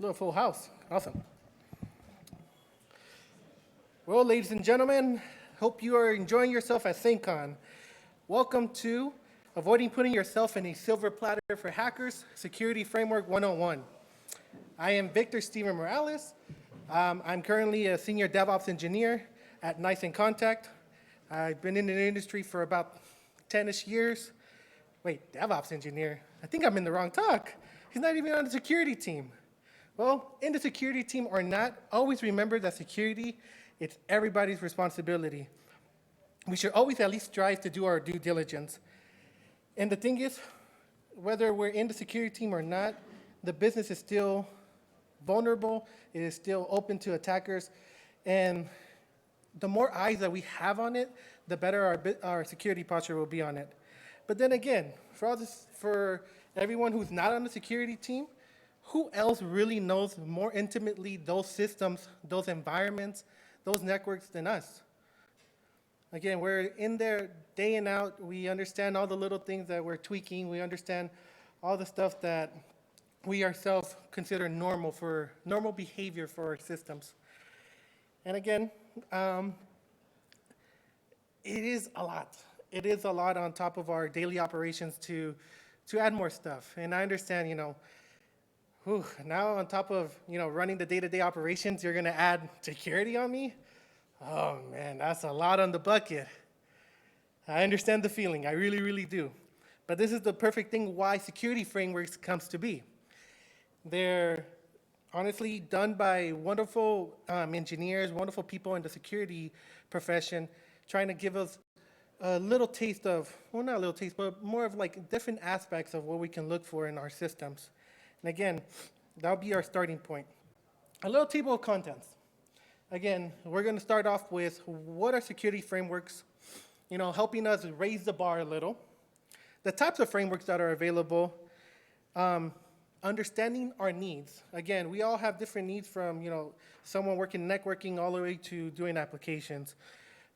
Little full house. Awesome. Well, ladies and gentlemen, hope you are enjoying yourself at SAINTCON. Welcome to Avoiding Putting Yourself in a Silver Platter for Hackers, Security Framework 101. I am Victor Steven Morales. I'm currently a senior DevOps engineer at Nice and Contact. I've been in the industry for about 10-ish years. Wait, DevOps engineer? I think I'm in the wrong talk. He's not even on the security team. Well, in the security team or not, always remember that security, it's everybody's responsibility. We should always at least strive to do our due diligence. And the thing is, whether we're in the security team or not, the business is still vulnerable, it is still open to attackers, and the more eyes that we have on it, the better our security posture will be on it. But then again, for everyone who's not on the security team, who else really knows more intimately those systems, those environments, those networks than us? Again, we're in there day and out. We understand all the little things that we're tweaking. We understand all the stuff that we ourselves consider normal behavior for our systems. And again, it is a lot. It is a lot on top of our daily operations to add more stuff. And I understand, now on top of, running the day-to-day operations, you're gonna add security on me? Oh man, that's a lot on the bucket. I understand the feeling, I really, really do. But this is the perfect thing why security frameworks comes to be. They're honestly done by wonderful engineers, wonderful people in the security profession, trying to give us a little taste of, well, not a little taste, but more of like different aspects of what we can look for in our systems. And again, that'll be our starting point. A little table of contents. Again, we're going to start off with what are security frameworks, helping us raise the bar a little. The types of frameworks that are available, understanding our needs. Again, we all have different needs from, someone working networking all the way to doing applications.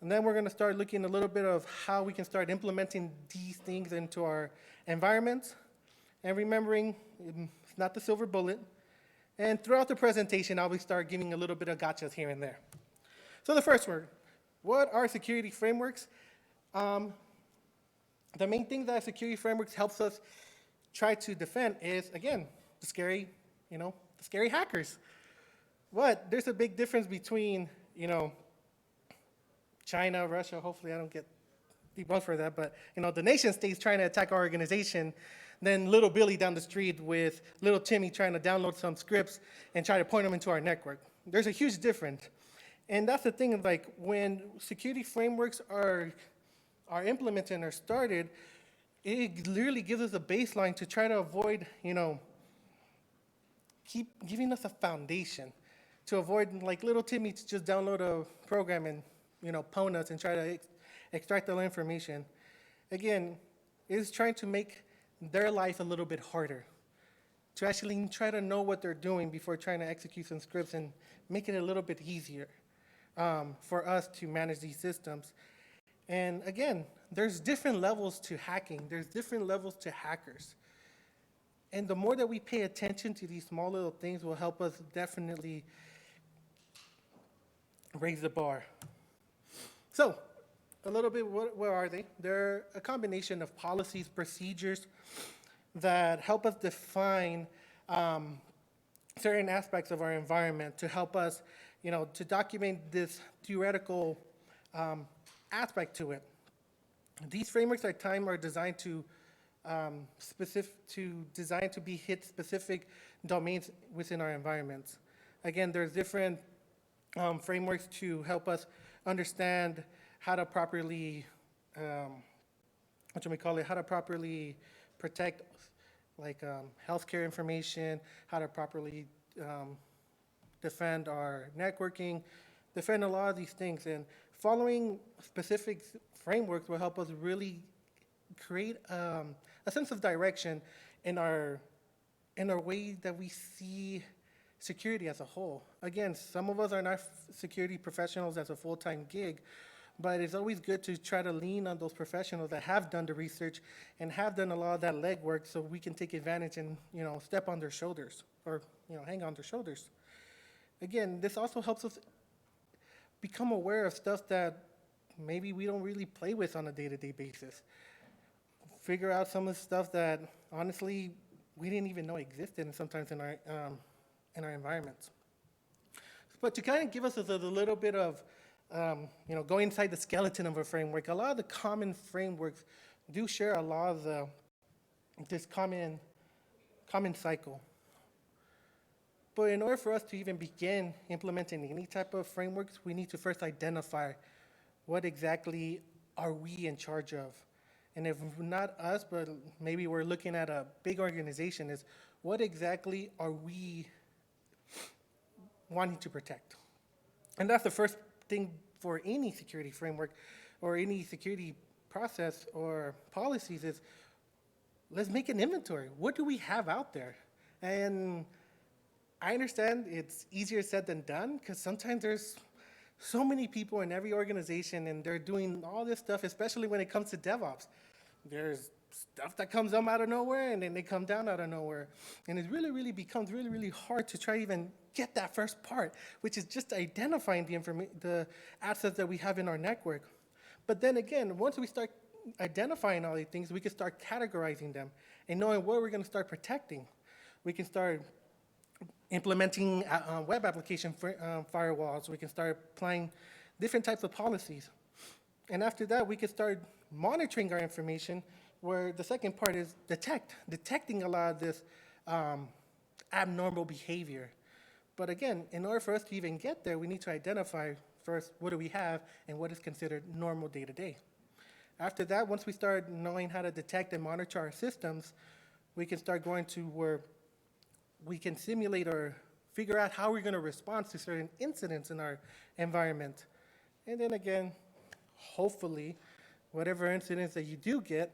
And then we're going to start looking a little bit of how we can start implementing these things into our environments. And remembering, it's not the silver bullet. And throughout the presentation, I'll start giving a little bit of gotchas here and there. So the first word, what are security frameworks? The main thing that security frameworks helps us try to defend is, again, the scary hackers. There's a big difference between, China, Russia, hopefully I don't get debunked for that, but, the nation states trying to attack our organization, then little Billy down the street with little Timmy trying to download some scripts and try to point them into our network. There's a huge difference. And that's the thing, like when security frameworks are implemented and are started, it literally gives us a baseline to try to avoid, keep giving us a foundation to avoid like little Timmy to just download a program and, pwn us and try to extract all the information. Again, it's trying to make their life a little bit harder, to actually try to know what they're doing before trying to execute some scripts and make it a little bit easier for us to manage these systems. And again, there's different levels to hacking. There's different levels to hackers. And the more that we pay attention to these small little things will help us definitely raise the bar. So, a little bit, what are they? They're a combination of policies, procedures that help us define certain aspects of our environment to help us, to document this theoretical aspect to it. These frameworks at time are designed to be hit specific domains within our environments. Again, there's different frameworks to help us understand how to properly, how to properly protect like healthcare information, how to properly defend our networking, defend a lot of these things. And following specific frameworks will help us really create a sense of direction in our way that we see security as a whole. Again, some of us are not security professionals as a full-time gig, But it's always good to try to lean on those professionals that have done the research and have done a lot of that legwork so we can take advantage and, step on their shoulders or, hang on their shoulders. Again, this also helps us become aware of stuff that maybe we don't really play with on a day-to-day basis. Figure out some of the stuff that, honestly, we didn't even know existed and sometimes in our environments. But to kind of give us a little bit of, go inside the skeleton of a framework, a lot of the common frameworks do share a lot of this common cycle. But in order for us to even begin implementing any type of frameworks, we need to first identify what exactly are we in charge of. And if not us, but maybe we're looking at a big organization, is what exactly are we wanting to protect? And that's the first thing for any security framework or any security process or policies is let's make an inventory. What do we have out there? And I understand it's easier said than done because sometimes there's so many people in every organization and they're doing all this stuff, especially when it comes to DevOps. There's stuff that comes up out of nowhere and then they come down out of nowhere. And it really becomes really hard to try even get that first part, which is just identifying the assets that we have in our network. But then again, once we start identifying all these things, we can start categorizing them and knowing what we're going to start protecting. We can start implementing web application firewalls. We can start applying different types of policies. And after that, we can start monitoring our information, where the second part is detecting a lot of this abnormal behavior. But again, in order for us to even get there, we need to identify first what do we have and what is considered normal day-to-day. After that, once we start knowing how to detect and monitor our systems, we can start going to where we can simulate or figure out how we're going to respond to certain incidents in our environment. And then again, hopefully, whatever incidents that you do get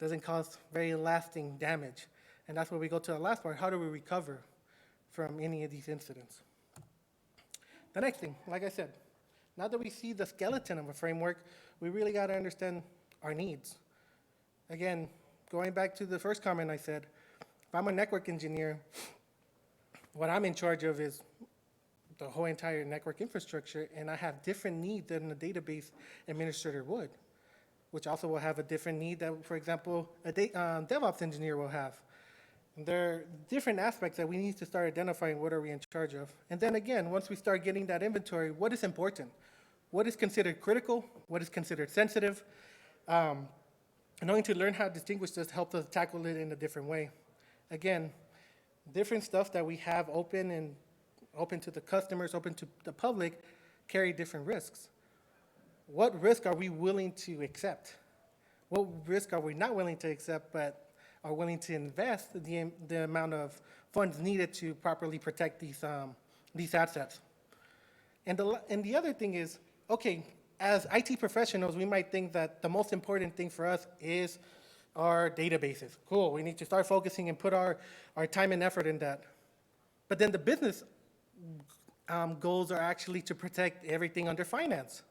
doesn't cause very lasting damage. And that's where we go to the last part. How do we recover from any of these incidents? The next thing, like I said, now that we see the skeleton of a framework, we really got to understand our needs. Again, going back to the first comment I said, if I'm a network engineer, what I'm in charge of is the whole entire network infrastructure, and I have different needs than a database administrator would, which also will have a different need that, for example, a DevOps engineer will have. And there are different aspects that we need to start identifying what are we in charge of. And then again, once we start getting that inventory, what is important? What is considered critical? What is considered sensitive? Knowing to learn how to distinguish this helps us tackle it in a different way. Again, different stuff that we have open to the customers, open to the public, carry different risks. What risk are we willing to accept? What risk are we not willing to accept, but are willing to invest the amount of funds needed to properly protect these assets? And the other thing is, okay, as IT professionals, we might think that the most important thing for us is our databases. Cool, we need to start focusing and put our time and effort in that. But then the business goals are actually to protect everything under finance.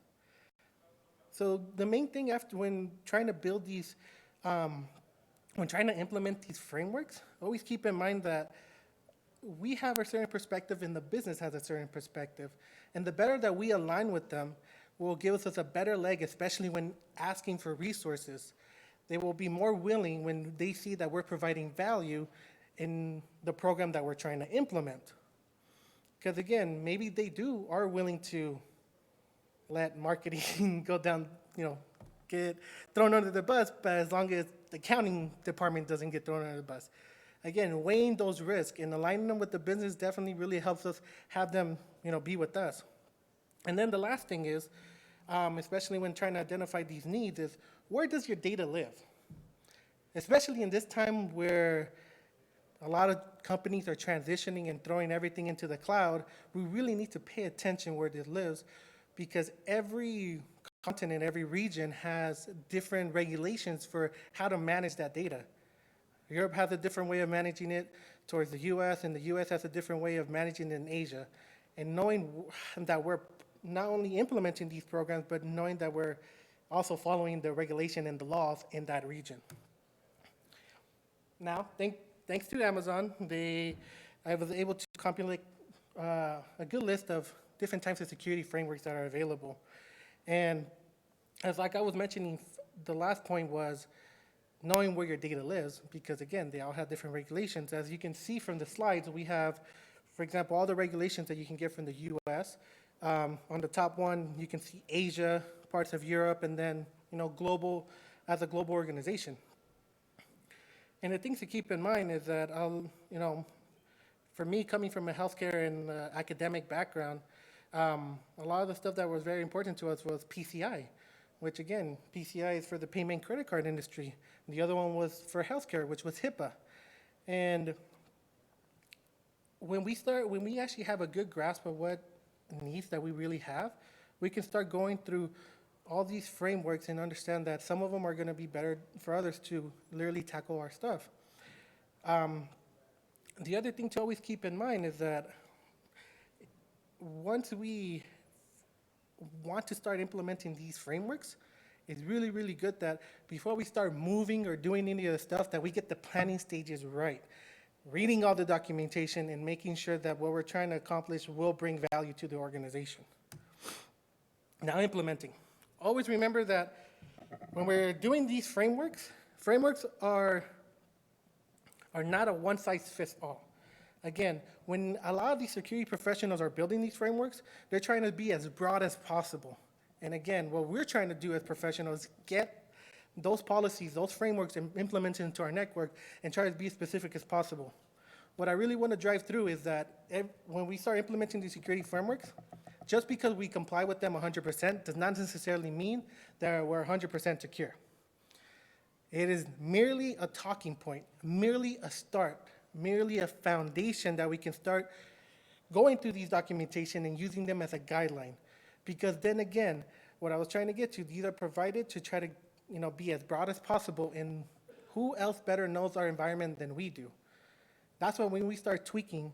So the main thing when trying to build these, when trying to implement these frameworks, always keep in mind that we have a certain perspective and the business has a certain perspective. And the better that we align with them will give us a better leg, especially when asking for resources. They will be more willing when they see that we're providing value in the program that we're trying to implement. Because again, maybe they are willing to let marketing go down, get thrown under the bus, but as long as the accounting department doesn't get thrown under the bus. Again, weighing those risks and aligning them with the business definitely really helps us have them, be with us. And then the last thing is, especially when trying to identify these needs, is where does your data live? Especially in this time where a lot of companies are transitioning and throwing everything into the cloud, we really need to pay attention where this lives, because every continent, every region has different regulations for how to manage that data. Europe has a different way of managing it towards the US, and the US has a different way of managing it in Asia. And knowing that we're not only implementing these programs, but knowing that we're also following the regulation and the laws in that region. Now, thanks to Amazon, I was able to compilate a good list of different types of security frameworks that are available. And as like I was mentioning, the last point was knowing where your data lives, because again, they all have different regulations. As you can see from the slides, we have, for example, all the regulations that you can get from the US. On the top one, you can see Asia, parts of Europe, and then, global, as a global organization. And the things to keep in mind is that, for me, coming from a healthcare and academic background, a lot of the stuff that was very important to us was PCI, which again, PCI is for the payment credit card industry. The other one was for healthcare, which was HIPAA. And when we actually have a good grasp of what needs that we really have, we can start going through all these frameworks and understand that some of them are going to be better for others to literally tackle our stuff. The other thing to always keep in mind is that once we want to start implementing these frameworks, it's really, really good that before we start moving or doing any of the stuff, that we get the planning stages right. Reading all the documentation and making sure that what we're trying to accomplish will bring value to the organization. Now, implementing. Always remember that when we're doing these frameworks are not a one-size-fits-all. Again, when a lot of these security professionals are building these frameworks, they're trying to be as broad as possible. And again, what we're trying to do as professionals, get those policies, those frameworks, and implement it into our network and try to be as specific as possible. What I really want to drive through is that when we start implementing these security frameworks, just because we comply with them 100% does not necessarily mean that we're 100% secure. It is merely a talking point, merely a start, merely a foundation that we can start going through these documentation and using them as a guideline. Because then again, what I was trying to get to, these are provided to try to be as broad as possible, and who else better knows our environment than we do? That's when we start tweaking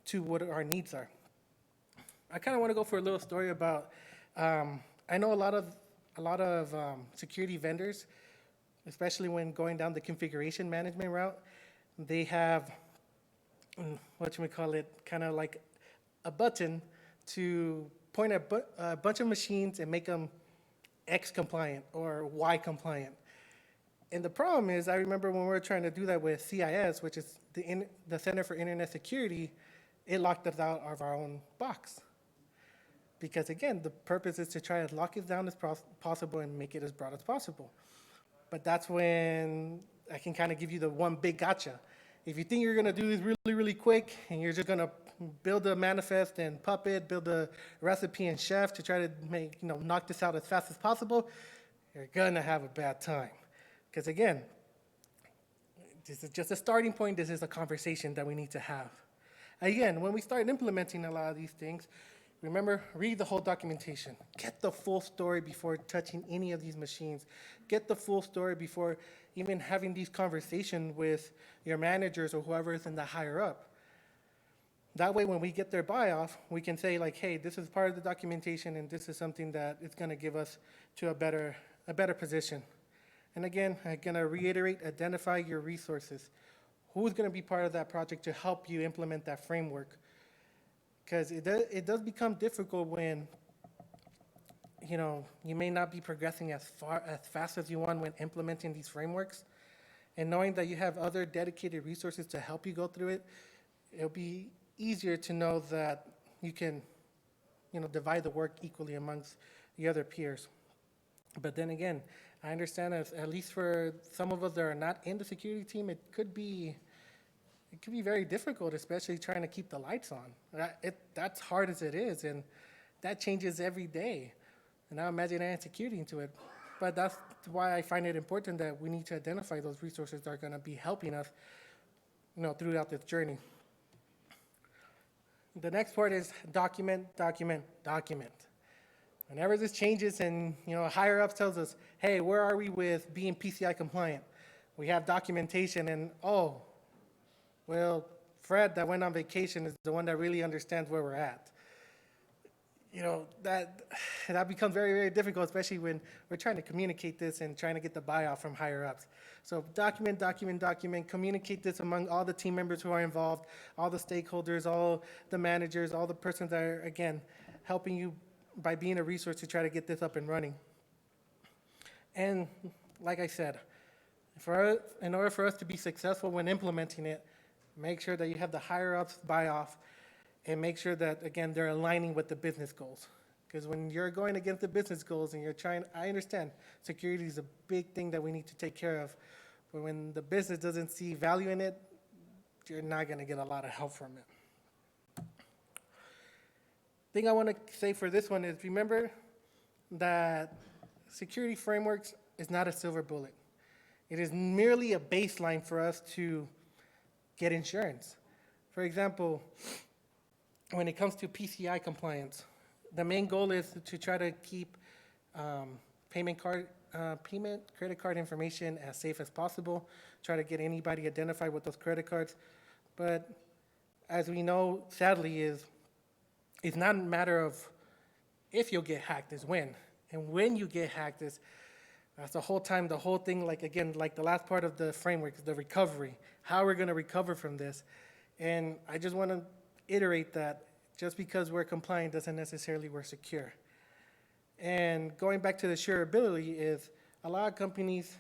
to what our needs are. I kind of want to go for a little story about, I know a lot of security vendors, especially when going down the configuration management route, they have, kind of like a button to point at a bunch of machines and make them X compliant or Y compliant. And the problem is, I remember when we were trying to do that with CIS, which is the Center for Internet Security, it locked us out of our own box. Because again, the purpose is to try to lock it down as possible and make it as broad as possible. But that's when I can kind of give you the one big gotcha. If you think you're going to do this really, really quick, and you're just going to build a manifest and Puppet, build a recipe in Chef to try to knock this out as fast as possible, you're going to have a bad time. Because again, this is just a starting point. This is a conversation that we need to have. Again, when we start implementing a lot of these things, remember, read the whole documentation. Get the full story before touching any of these machines. Get the full story before even having these conversations with your managers or whoever is in the higher up. That way, when we get their buy-off, we can say, like, hey, this is part of the documentation, and this is something that is going to give us to a better position. And again, I'm going to reiterate, identify your resources. Who's going to be part of that project to help you implement that framework? Because it does become difficult when, you may not be progressing as fast as you want when implementing these frameworks. And knowing that you have other dedicated resources to help you go through it, it'll be easier to know that you can, divide the work equally amongst the other peers. But then again, I understand that at least for some of us that are not in the security team, it could be very difficult, especially trying to keep the lights on. That's hard as it is, and that changes every day. And now imagine adding security into it. But that's why I find it important that we need to identify those resources that are going to be helping us, throughout this journey. The next part is document. Whenever this changes and, higher up tells us, hey, where are we with being PCI compliant? We have documentation and, Fred that went on vacation is the one that really understands where we're at. that becomes very, very difficult, especially when we're trying to communicate this and trying to get the buy-off from higher ups. So document, communicate this among all the team members who are involved, all the stakeholders, all the managers, all the persons that are, again, helping you by being a resource to try to get this up and running. And like I said, in order for us to be successful when implementing it, make sure that you have the higher ups buy off, and make sure that, again, they're aligning with the business goals. Because when you're going against the business goals and you're trying, I understand security is a big thing that we need to take care of, but when the business doesn't see value in it, you're not going to get a lot of help from it. Thing I want to say for this one is remember that security frameworks is not a silver bullet. It is merely a baseline for us to get insurance. For example, when it comes to PCI compliance, the main goal is to try to keep payment credit card information as safe as possible, try to get anybody identified with those credit cards. But as we know, sadly, it's not a matter of if you'll get hacked, is when. And when you get hacked, that's the whole time, the whole thing, like the last part of the framework is the recovery, how we're going to recover from this. And I just want to iterate that just because we're compliant doesn't necessarily we're secure. And going back to the shareability is a lot of companies,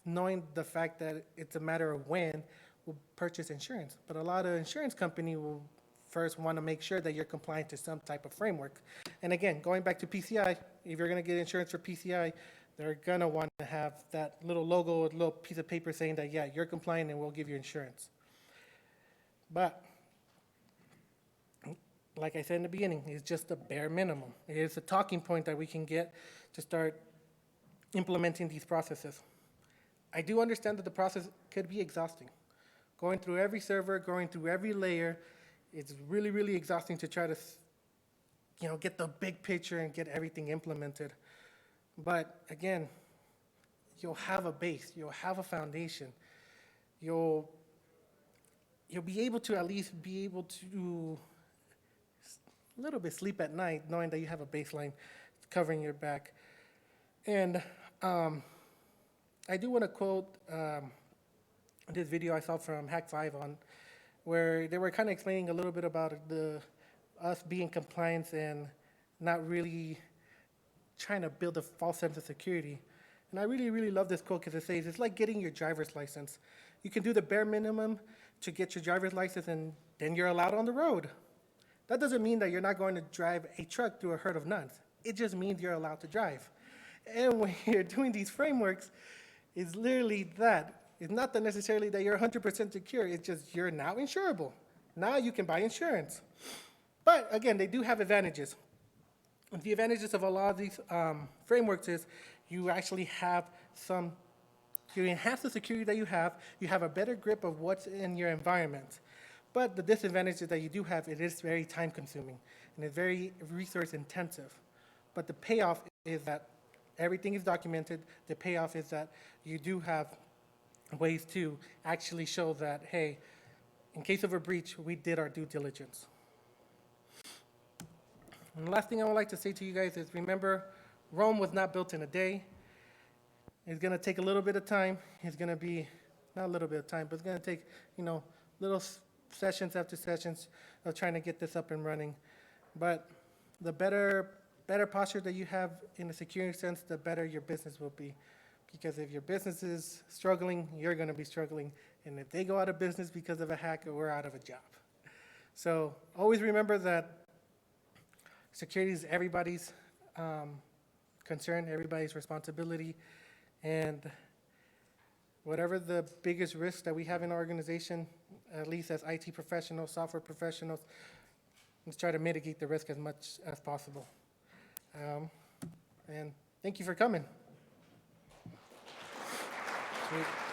knowing the fact that it's a matter of when, will purchase insurance. But a lot of insurance companies will first want to make sure that you're compliant to some type of framework. And again, going back to PCI, if you're going to get insurance for PCI, they're going to want to have that little logo, a little piece of paper saying that, yeah, you're compliant and we'll give you insurance. But like I said in the beginning, it's just the bare minimum. It is a talking point that we can get to start implementing these processes. I do understand that the process could be exhausting. Going through every server, going through every layer, it's really, really exhausting to try to, get the big picture and get everything implemented. But again, you'll have a base, you'll have a foundation, you'll be able to at least be able to a little bit sleep at night knowing that you have a baseline covering your back. And I do want to quote this video I saw from Hack 5 where they were kind of explaining a little bit about us being compliant and not really trying to build a false sense of security. And I really, really love this quote because it says, it's like getting your driver's license. You can do the bare minimum to get your driver's license and then you're allowed on the road. That doesn't mean that you're not going to drive a truck through a herd of nuns. It just means you're allowed to drive. And when you're doing these frameworks, it's literally that. It's not that necessarily that you're 100% secure. It's just you're now insurable. Now you can buy insurance. But again, they do have advantages. And the advantages of a lot of these frameworks is you actually have you enhance the security that you have a better grip of what's in your environment. But the disadvantage is that you do have, it is very time consuming and it's very resource intensive. But the payoff is that everything is documented. The payoff is that you do have ways to actually show that, hey, in case of a breach, we did our due diligence. And the last thing I would like to say to you guys is remember, Rome was not built in a day. It's going to take a little bit of time. It's going to be, not a little bit of time, but it's going to take, little sessions after sessions of trying to get this up and running. But the better posture that you have in a security sense, the better your business will be. Because if your business is struggling, you're going to be struggling. And if they go out of business because of a hack, we're out of a job. So always remember that security is everybody's concern, everybody's responsibility. And whatever the biggest risk that we have in our organization, at least as IT professionals, software professionals, let's try to mitigate the risk as much as possible. And thank you for coming. Sweet.